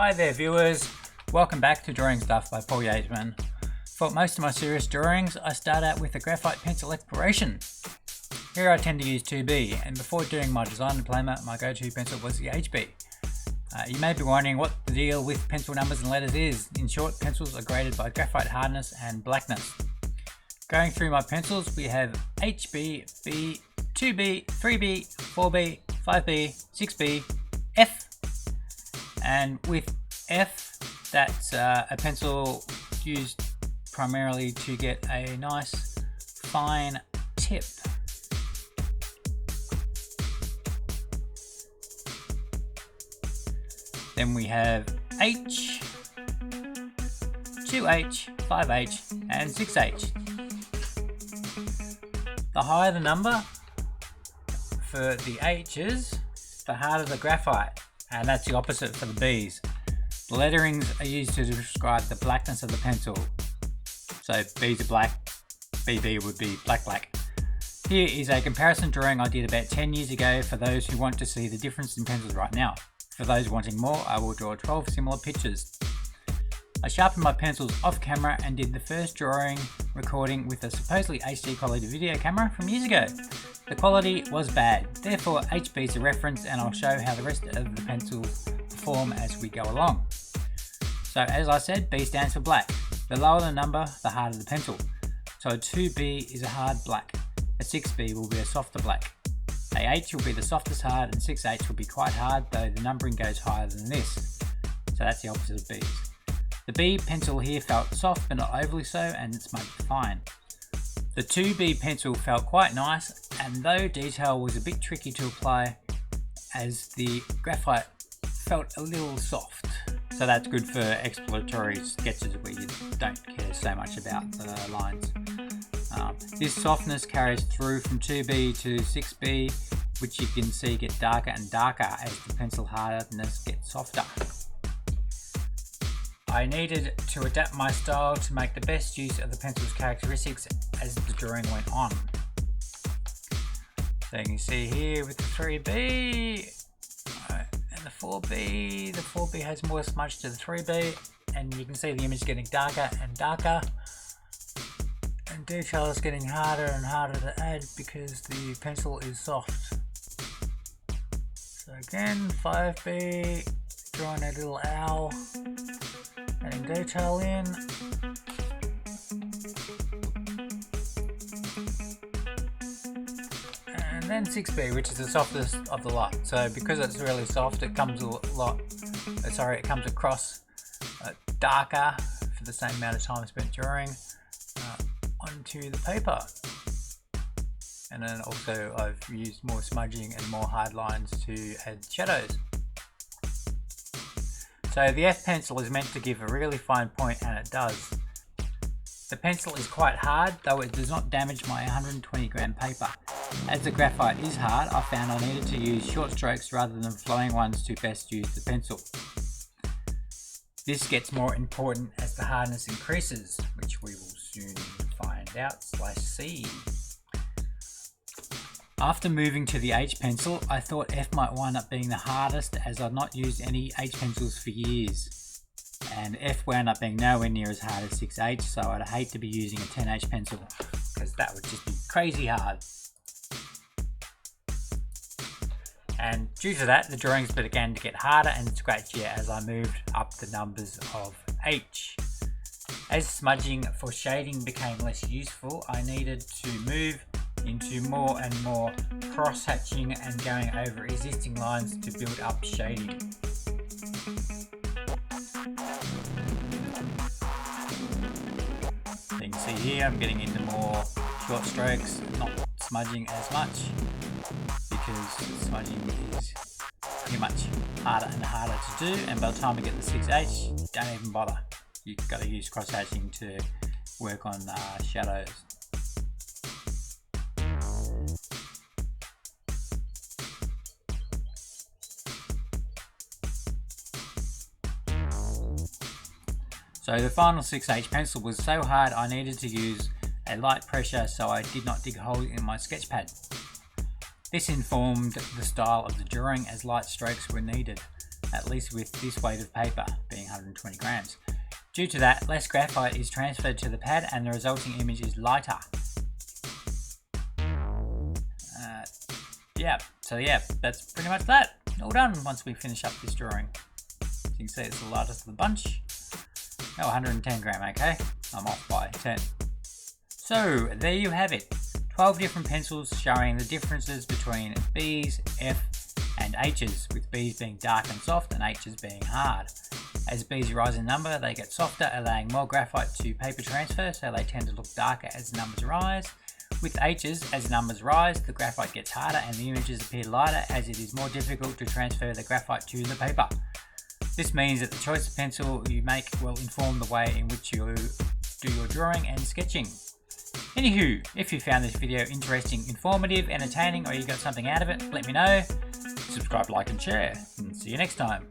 Hi there viewers, welcome back to Drawing Stuff by ArtyAlien. For most of my serious drawings, I start out with a graphite pencil exploration. Here I tend to use 2B, and before doing my design diploma, my go-to pencil was the HB. You may be wondering what the deal with pencil numbers and letters is. In short, pencils are graded by graphite hardness and blackness. Going through my pencils, we have HB, B, 2B, 3B, 4B, 5B, 6B, F. And with F, that's a pencil used primarily to get a nice fine tip. Then we have H, 2H, 5H and 6H. The higher the number for the H's, the harder the graphite. And that's the opposite for the B's. The letterings are used to describe the blackness of the pencil. So B's are black, BB would be black. Here is a comparison drawing I did about 10 years ago for those who want to see the difference in pencils right now. For those wanting more, I will draw 12 similar pictures. I sharpened my pencils off camera and did the first drawing recording with a supposedly HD quality video camera from years ago. The quality was bad, therefore HB is a reference, and I'll show how the rest of the pencils perform as we go along. So as I said, B stands for black. The lower the number, the harder the pencil. So a 2B is a hard black. A 6B will be a softer black. A H will be the softest hard, and 6H will be quite hard, though the numbering goes higher than this. So that's the opposite of B's. The B pencil here felt soft but not overly so, and it smudged fine. The 2B pencil felt quite nice, and though detail was a bit tricky to apply, as the graphite felt a little soft. So that's good for exploratory sketches where you don't care so much about the lines. This softness carries through from 2B to 6B, which you can see get darker and darker as the pencil hardness gets softer. I needed to adapt my style to make the best use of the pencil's characteristics as the drawing went on. So you can see here with the 3B and the 4B has more smudge to the 3B, and you can see the image getting darker and darker, and detail is getting harder and harder to add because the pencil is soft. So again, 5B, drawing a little owl, adding detail in. And then 6B, which is the softest of the lot. So because it's really soft, it comes it comes across darker for the same amount of time spent drawing onto the paper. And then also I've used more smudging and more hard lines to add shadows. So the F pencil is meant to give a really fine point, and it does. The pencil is quite hard, though it does not damage my 120 gram paper. As the graphite is hard, I found I needed to use short strokes rather than flowing ones to best use the pencil. This gets more important as the hardness increases, which we will soon find out /see. After moving to the H pencil, I thought F might wind up being the hardest, as I've not used any H pencils for years. And F wound up being nowhere near as hard as 6H, so I'd hate to be using a 10H pencil, because that would just be crazy hard. And due to that, the drawings began to get harder and scratchier as I moved up the numbers of H. As smudging for shading became less useful, I needed to move into more and more cross-hatching and going over existing lines to build up shading. You can see here I'm getting into more short strokes, not smudging as much, because smudging is pretty much harder and harder to do, and by the time we get the 6H, don't even bother. You've got to use cross-hatching to work on shadows. So the final 6H pencil was so hard I needed to use a light pressure so I did not dig holes in my sketch pad. This informed the style of the drawing as light strokes were needed. at least with this weight of paper being 120 grams. Due to that, less graphite is transferred to the pad and the resulting image is lighter. So that's pretty much that. All done once we finish up this drawing. As you can see, it's the lightest of the bunch. Oh, 110 gram, okay? I'm off by 10. So, there you have it. 12 different pencils showing the differences between B's, F and H's, with B's being dark and soft and H's being hard. As B's rise in number, they get softer, allowing more graphite to paper transfer, so they tend to look darker as the numbers rise. With H's, as numbers rise, the graphite gets harder and the images appear lighter, as it is more difficult to transfer the graphite to the paper. This means that the choice of pencil you make will inform the way in which you do your drawing and sketching. Anywho, if you found this video interesting, informative, entertaining, or you got something out of it, let me know. Subscribe, like and share, and see you next time.